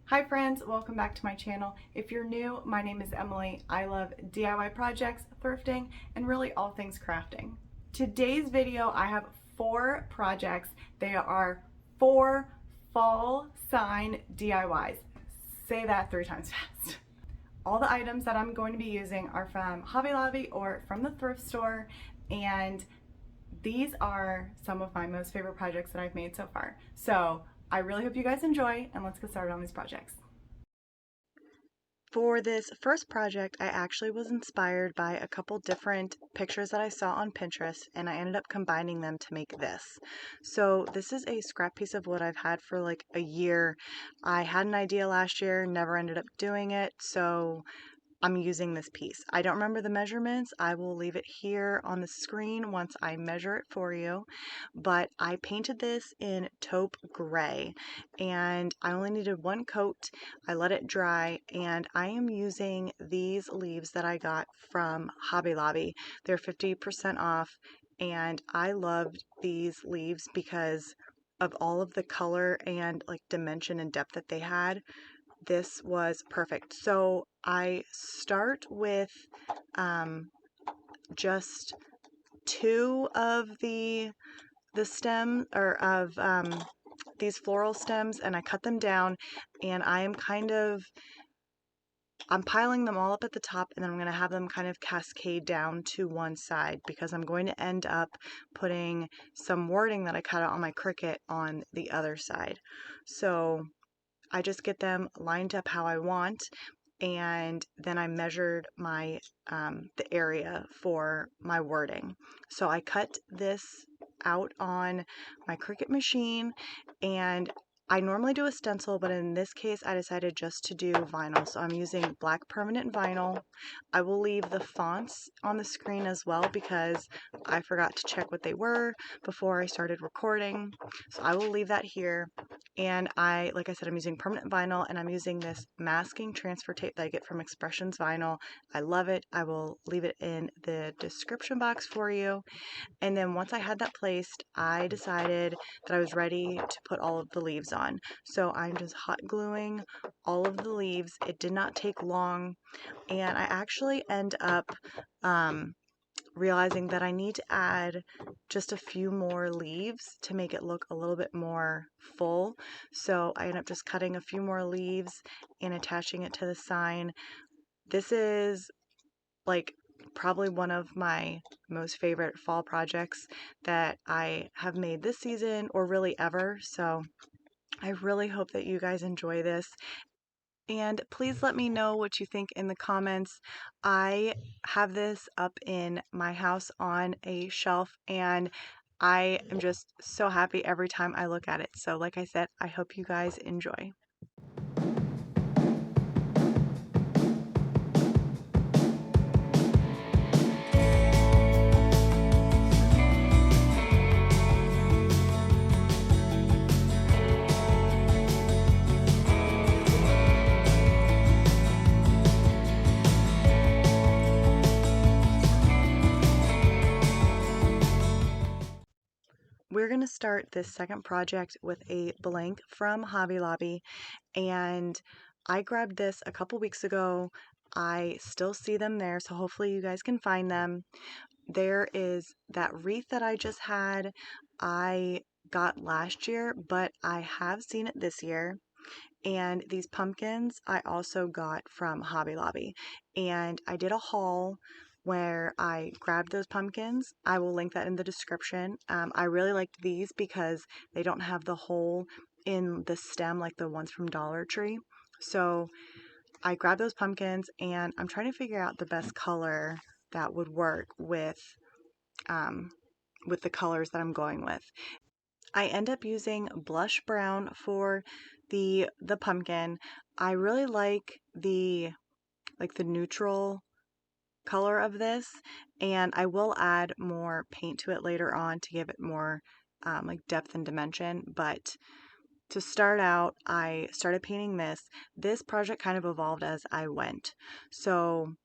Hi friends, welcome back to my channel. If you're new, my name is Emily. I love DIY projects, thrifting, and really all things crafting. Today's video, I have 4 projects. They are 4 fall sign DIYs. Say that 3 times fast. All the items that I'm going to be using are from Hobby Lobby or from the thrift store, and these are some of my most favorite projects that I've made so far. So I really hope you guys enjoy, and let's get started on these projects. For this first project, I actually was inspired by a couple different pictures that I saw on Pinterest, and I ended up combining them to make this. So this is a scrap piece of wood I've had for like a year. I had an idea last year, never ended up doing it, so I'm using this piece. I don't remember the measurements. I will leave it here on the screen once I measure it for you. But I painted this in taupe gray and I only needed 1 coat. I let it dry and I am using these leaves that I got from Hobby Lobby. They're 50% off and I loved these leaves because of all of the color and like dimension and depth that they had. This was perfect. So I start with just 2 of the stem or of these floral stems, and I cut them down, and I'm piling them all up at the top, and then I'm going to have them kind of cascade down to one side because I'm going to end up putting some wording that I cut out on my Cricut on the other side. So I just get them lined up how I want, and then I measured my the area for my wording. So I cut this out on my Cricut machine, and I normally do a stencil, but in this case I decided just to do vinyl. So I'm using black permanent vinyl. I will leave the fonts on the screen as well because I forgot to check what they were before I started recording. So I will leave that here. And like I said, I'm using permanent vinyl, and I'm using this masking transfer tape that I get from Expressions Vinyl. I love it. I will leave it in the description box for you. And then once I had that placed, I decided that I was ready to put all of the leaves on. So I'm just hot gluing all of the leaves. It did not take long, and I actually end up realizing that I need to add just a few more leaves to make it look a little bit more full. So I end up just cutting a few more leaves and attaching it to the sign. This is like probably one of my most favorite fall projects that I have made this season or really ever. So I really hope that you guys enjoy this. And please let me know what you think in the comments. I have this up in my house on a shelf, and I am just so happy every time I look at it. So like I said, I hope you guys enjoy. We're going to start this second project with a blank from Hobby Lobby, and I grabbed this a couple weeks ago. I still see them there, so hopefully you guys can find them. There is that wreath that I just had. I got last year, but I have seen it this year. And these pumpkins I also got from Hobby Lobby. And I did a haul where I grabbed those pumpkins. I will link that in the description. I really liked these because they don't have the hole in the stem like the ones from Dollar Tree. So I grabbed those pumpkins, and I'm trying to figure out the best color that would work with the colors that I'm going with. I end up using blush brown for the pumpkin. I really like the neutral color of this, and I will add more paint to it later on to give it more like depth and dimension. But to start out, I started painting this. This project kind of evolved as I went. So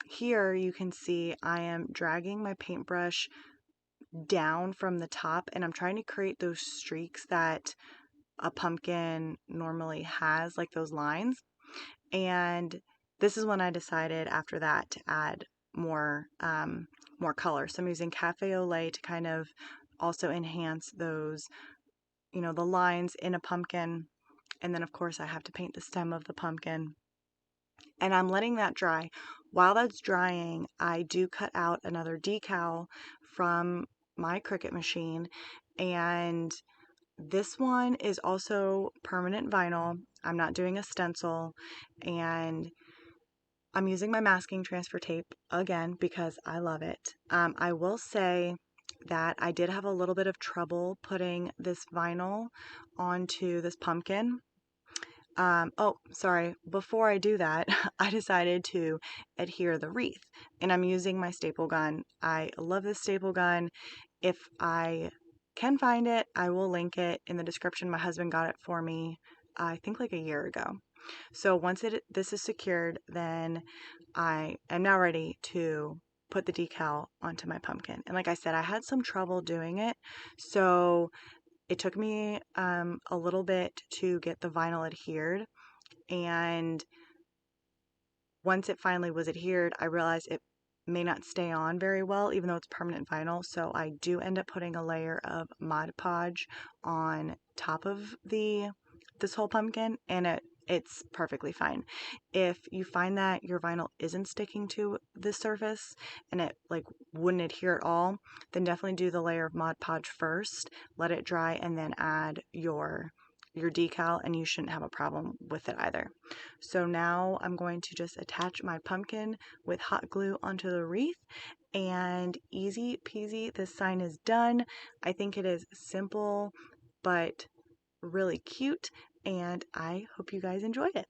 here you can see I am dragging my paintbrush down from the top, and I'm trying to create those streaks that a pumpkin normally has, like those lines. And this is when I decided after that to add more more color. So I'm using Cafe au Lait to kind of also enhance those, the lines in a pumpkin. And then of course I have to paint the stem of the pumpkin. And I'm letting that dry. While that's drying, I do cut out another decal from my Cricut machine, and this one is also permanent vinyl. I'm not doing a stencil, and I'm using my masking transfer tape again because I love it. I will say that I did have a little bit of trouble putting this vinyl onto this pumpkin. Oh, sorry. Before I do that, I decided to adhere the wreath, and I'm using my staple gun. I love this staple gun. If I can find it, I will link it in the description. My husband got it for me, I think like a year ago. So once this is secured, then I am now ready to put the decal onto my pumpkin. And like I said, I had some trouble doing it, so it took me a little bit to get the vinyl adhered, and once it finally was adhered, I realized it may not stay on very well, even though it's permanent vinyl. So I do end up putting a layer of Mod Podge on top of this whole pumpkin, and it's perfectly fine. If you find that your vinyl isn't sticking to the surface and it like wouldn't adhere at all, then definitely do the layer of Mod Podge first, let it dry, and then add your decal, and you shouldn't have a problem with it either. So now I'm going to just attach my pumpkin with hot glue onto the wreath, and easy peasy, this sign is done. I think it is simple but really cute, and I hope you guys enjoyed it.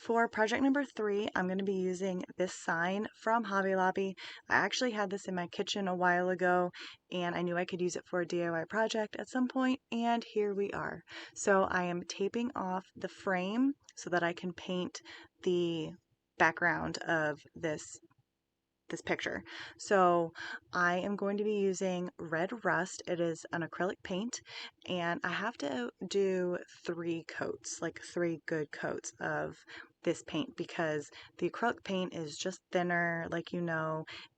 For project number 3, I'm going to be using this sign from Hobby Lobby. I actually had this in my kitchen a while ago, and I knew I could use it for a DIY project at some point, and here we are. So I am taping off the frame so that I can paint the background of this picture. So I am going to be using red rust. It is an acrylic paint, and I have to do 3 coats, like 3 good coats of this paint, because the acrylic paint is just thinner, like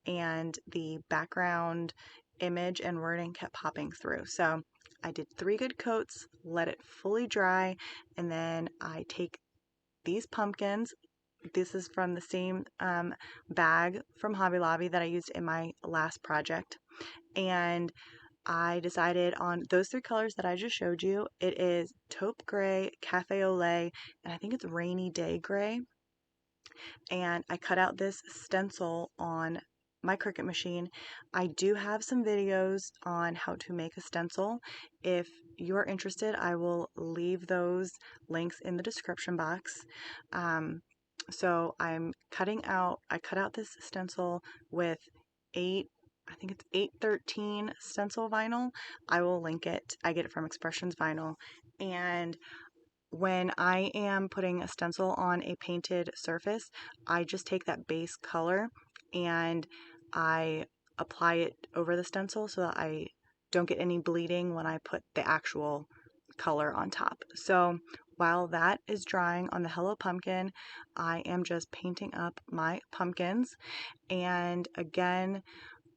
and the background image and wording kept popping through. So I did 3 good coats, let it fully dry, and then I take these pumpkins. This is from the same bag from Hobby Lobby that I used in my last project. And I decided on those 3 colors that I just showed you. It is taupe gray, cafe au lait, and I think it's rainy day gray. And I cut out this stencil on my Cricut machine. I do have some videos on how to make a stencil. If you're interested, I will leave those links in the description box. So I cut out this stencil with I think it's 813 stencil vinyl. I will link it. I get it from Expressions Vinyl. And when I am putting a stencil on a painted surface, I just take that base color and I apply it over the stencil so that I don't get any bleeding when I put the actual color on top. So while that is drying on the Hello Pumpkin, I am just painting up my pumpkins. And again,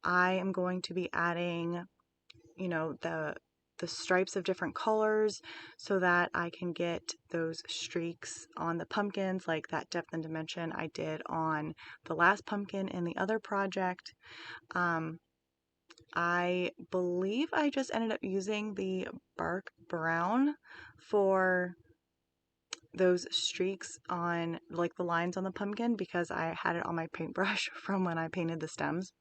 I am going to be adding, the stripes of different colors so that I can get those streaks on the pumpkins, like that depth and dimension I did on the last pumpkin in the other project. I believe I just ended up using the Bark Brown for those streaks on, like the lines on the pumpkin, because I had it on my paintbrush from when I painted the stems.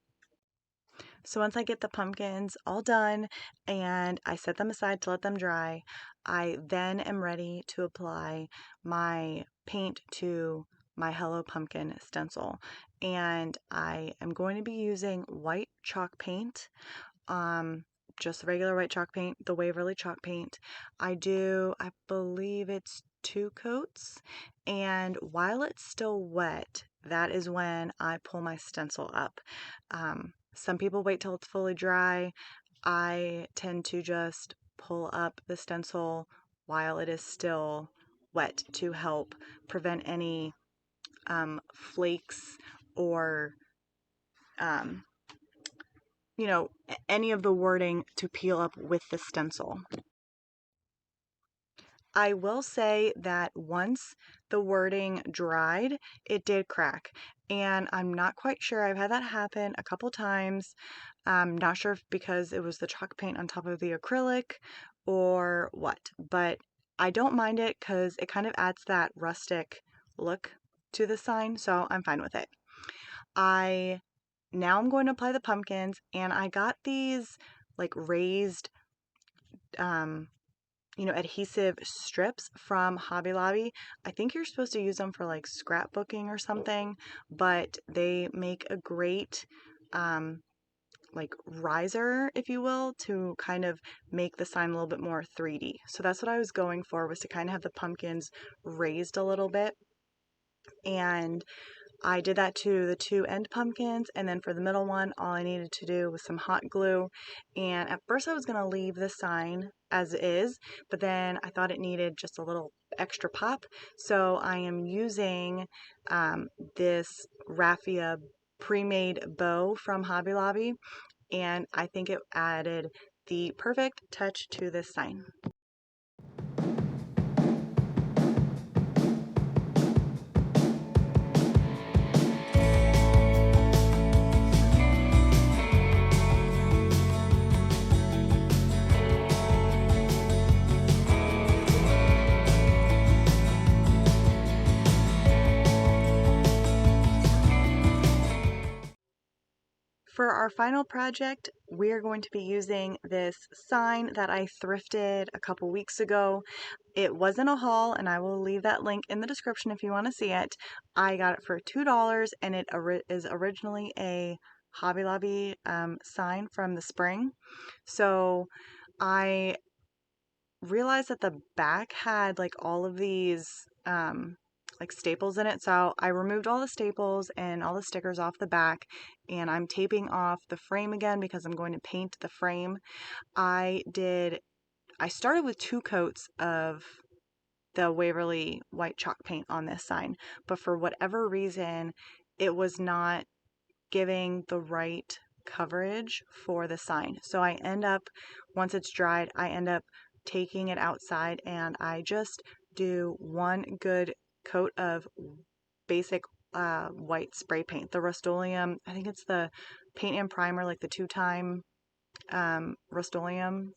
So once I get the pumpkins all done and I set them aside to let them dry, I then am ready to apply my paint to my Hello Pumpkin stencil. And I am going to be using white chalk paint, just regular white chalk paint, the Waverly chalk paint. I believe it's 2 coats, and while it's still wet, that is when I pull my stencil up. Some people wait till it's fully dry. I tend to just pull up the stencil while it is still wet to help prevent any flakes or um, any of the wording to peel up with the stencil. I will say that once the wording dried, it did crack. And I'm not quite sure. I've had that happen a couple times. I'm not sure if because it was the chalk paint on top of the acrylic or what. But I don't mind it because it kind of adds that rustic look to the sign. So I'm fine with it. Now I'm going to apply the pumpkins, and I got these like raised adhesive strips from Hobby Lobby. I think you're supposed to use them for like scrapbooking or something, but they make a great like riser, if you will, to kind of make the sign a little bit more 3D. So that's what I was going for, was to kind of have the pumpkins raised a little bit. And I did that to the 2 end pumpkins, and then for the middle one, all I needed to do was some hot glue. And at first I was going to leave the sign as is, but then I thought it needed just a little extra pop. So I am using this raffia pre-made bow from Hobby Lobby, and I think it added the perfect touch to this sign. For our final project, we're going to be using this sign that I thrifted a couple weeks ago. It wasn't a haul, and I will leave that link in the description if you want to see it. I got it for $2, and it is originally a Hobby Lobby sign from the spring. So I realized that the back had like all of these like staples in it. So I removed all the staples and all the stickers off the back, and I'm taping off the frame again because I'm going to paint the frame. I started with 2 coats of the Waverly white chalk paint on this sign, but for whatever reason, it was not giving the right coverage for the sign. So once it's dried, I end up taking it outside, and I just do one good coat of basic white spray paint, the Rust-Oleum. I think it's the paint and primer, like the 2-time Rust-Oleum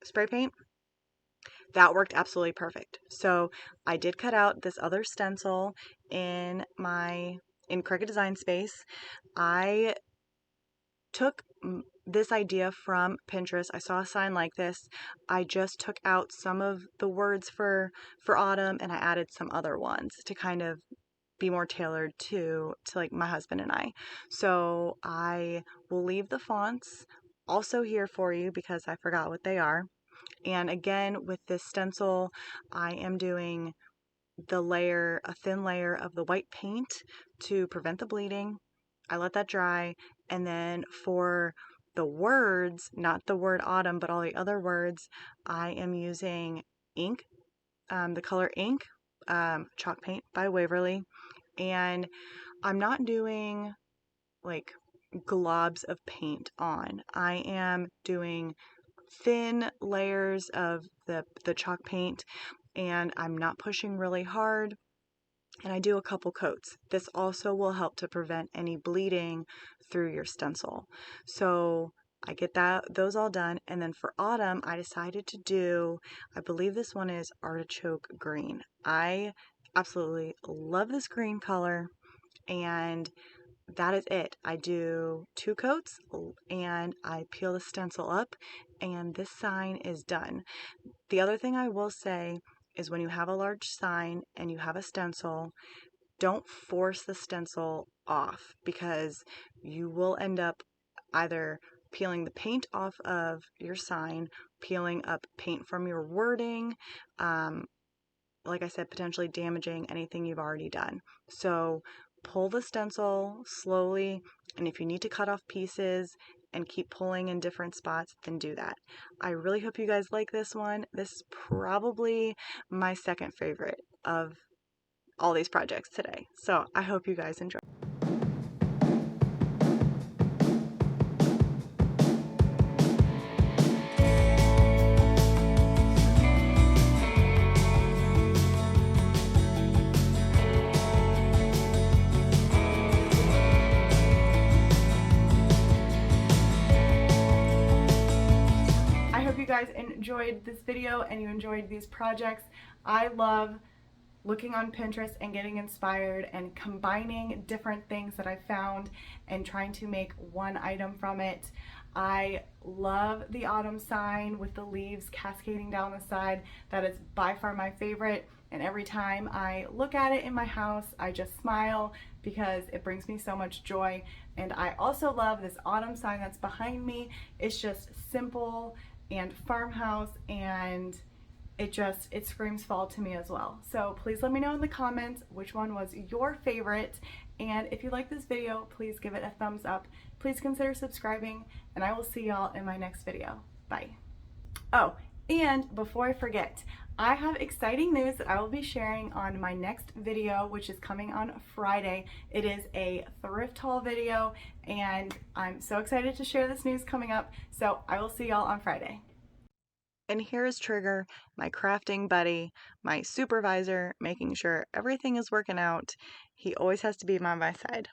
spray paint. That worked absolutely perfect. So I did cut out this other stencil in Cricut Design Space. I took this idea from Pinterest. I saw a sign like this. I just took out some of the words for autumn, and I added some other ones to kind of be more tailored to like my husband and I. So I will leave the fonts also here for you because I forgot what they are. And again, with this stencil, I am doing a thin layer of the white paint to prevent the bleeding. I let that dry, and then for the words, not the word autumn, but all the other words, I am using ink, the color ink, chalk paint by Waverly, and I'm not doing like globs of paint on. I am doing thin layers of the chalk paint, and I'm not pushing really hard, and I do a couple coats. This also will help to prevent any bleeding through your stencil. So I get those all done, and then for autumn, I decided to do, I believe this one is artichoke green. I absolutely love this green color, and that is it. I do 2 coats and I peel the stencil up, and this sign is done. The other thing I will say is when you have a large sign and you have a stencil, don't force the stencil off, because you will end up either peeling the paint off of your sign, peeling up paint from your wording, like I said, potentially damaging anything you've already done. So pull the stencil slowly, and if you need to cut off pieces and keep pulling in different spots, then do that. I really hope you guys like this one. This is probably my second favorite of all these projects today. So I hope you guys enjoy. I hope you guys enjoyed this video and you enjoyed these projects. I love looking on Pinterest and getting inspired and combining different things that I found and trying to make one item from it. I love the autumn sign with the leaves cascading down the side. That is by far my favorite, and every time I look at it in my house, I just smile because it brings me so much joy. And I also love this autumn sign that's behind me. It's just simple and farmhouse, and it screams fall to me as well. So please let me know in the comments which one was your favorite, and if you like this video, please give it a thumbs up. Please consider subscribing, and I will see y'all in my next video. Bye. Oh, and before I forget, I have exciting news that I will be sharing on my next video, which is coming on Friday. It is a thrift haul video, and I'm so excited to share this news coming up. So I will see y'all on Friday. And here is Trigger, my crafting buddy, my supervisor, making sure everything is working out. He always has to be by my side.